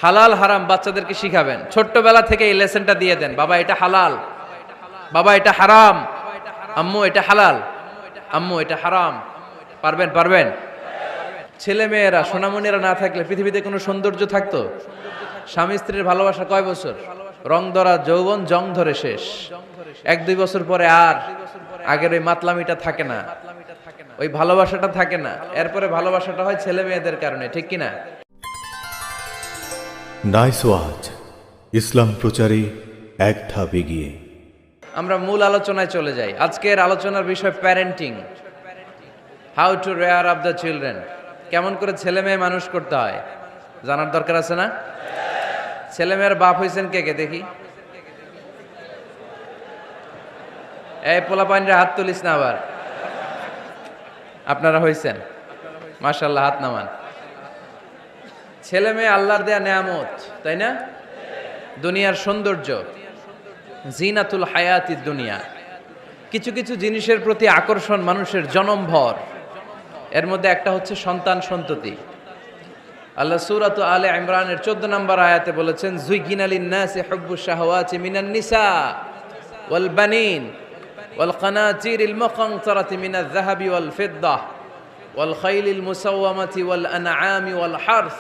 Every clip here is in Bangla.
হালাল হারাম বাচ্চাদেরকে শিখাবেন, ছোট্টবেলা থেকে এই লেসনটা দিয়ে দেন। বাবা এটা হালাল, বাবা এটা হারাম, আম্মু এটা হালাল, আম্মু এটা হারাম। পারবেন? পারবেন? ছেলে মেয়েরা সোনামণিরা না থাকলে পৃথিবীতে কোনো সৌন্দর্য থাকতো? স্বামী স্ত্রীর ভালোবাসা কয় বছর? রং ধরা যৌবন জং ধরে শেষ। 1-2 বছর পরে আর আগের ওই মাতলামিটা থাকে না, ওই ভালোবাসাটা থাকে না। এরপরে ভালোবাসাটা হয় ছেলে মেয়েদের কারণে, ঠিক কিনা? নাইস ওয়াচ, ইসলাম প্রচারে এক ধাপ এগিয়ে। আমরা মূল আলোচনায় চলে যাই। আজকের আলোচনার বিষয় parenting, how to rare up the children. কেমন করে ছেলে মেয়ে মানুষ করতে হয় জানার দরকার আছে না? ছেলে মেয়ের বাপ হয়েছেন কে কে দেখি? এই পোলাপাইনরা হাত তুলিস না আবার। আপনারা হয়েছেন? মাশাআল্লাহ, হাত নামান। ছেলে মেয়ে আল্লাহর দেয়া নেয়ামত, তাই না? দুনিয়ার সৌন্দর্য, জিনাতুল হায়াতিদ দুনিয়া। কিছু কিছু জিনিসের প্রতি আকর্ষণ মানুষের জনমভর। এর মধ্যে একটা হচ্ছে সন্তান সন্ততি। আল্লাহ সূরাত আলে ইমরানের 14 নম্বর আয়াতে বলেছেন, যুইগিনা লিন-নাসি হুব্বুশ শাহাওয়াতি মিনান নিসা ওয়াল বানিন ওয়াল কানাতিরিল মুকানতারাতি মিনাজ যাহাবি ওয়াল ফিদ্দাহ ওয়াল খাইলিল মুসাওয়ামাতি ওয়াল আনআমি ওয়াল হারস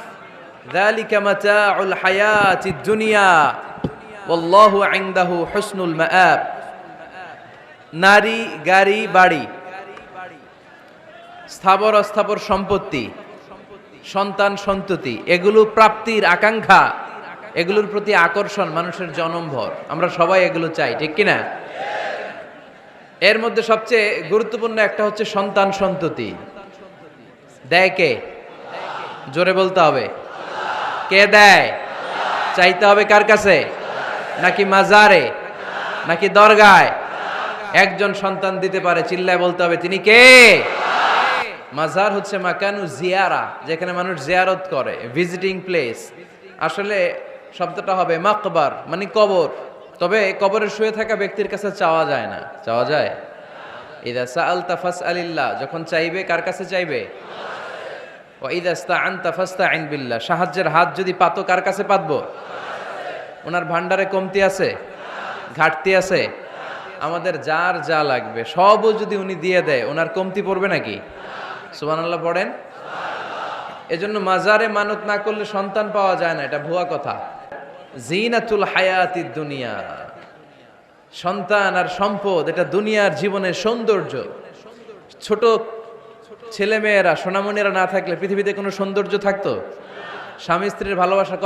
যালিকা মাতাউল হায়াতিদ দুনিয়া ওয়াল্লাহু ইনদাহু হুসনুল মাআব। নারী, গাড়ি, বাড়ি, স্থাবর অস্থাবর সম্পত্তি, সন্তান সন্ততি, এগুলো প্রাপ্তির আকাঙ্ক্ষা, এগুলোর প্রতি আকর্ষণ মানুষের জনমভর। আমরা সবাই এগুলো চাই, ঠিক কিনা? এর মধ্যে সবচেয়ে গুরুত্বপূর্ণ একটা হচ্ছে সন্তান সন্ততি। দেয় কে? জোরে বলতে হবে। কে দেয়? চাইতে হবে কার কাছে? নাকি মাজারে, নাকি দরগায়? একজন সন্তান দিতে পারে, চিল্লায় বলতে হবে তিনি কে? মাজার হচ্ছে মাকানু জিয়ারা, যেখানে মানুষ জিয়ারত করে, ভিজিটিং প্লেস। আসলে শব্দটা হবে মাকবার, মানে কবর। তবে কবরে শুয়ে থাকা ব্যক্তির কাছে চাওয়া যায় না। চাওয়া যায়? ইদা সাআলতা ফাসআলিল্লাহ, যখন চাইবে কার কাছে চাইবে? ওয়া ইদা ইসতাআনতা ফাসতাইন বিল্লাহ, সাহায্যের হাত যদি পাতো কার কাছে পাতবো? ওনার ভান্ডারে কমতি আছে, ঘাটতি আছে? আমাদের যার যা লাগবে সবও যদি উনি দিয়ে দেয়, ওনার কমতি পড়বে নাকি? সুবহানাল্লাহ পড়েন। এজন্য মাজারে মানত না করলে সন্তান পাওয়া যায় না, এটা ভুয়া কথা। জিনাতুল হায়াতিদ দুনিয়া, সন্তান আর সম্পদ, এটা দুনিয়ার জীবনের সৌন্দর্য। ছোট ছেলে মেয়েরা সোনামণিরা না থাকলে পৃথিবীতে কোনো সৌন্দর্য থাকতো? স্বামী স্ত্রীর ভালোবাসা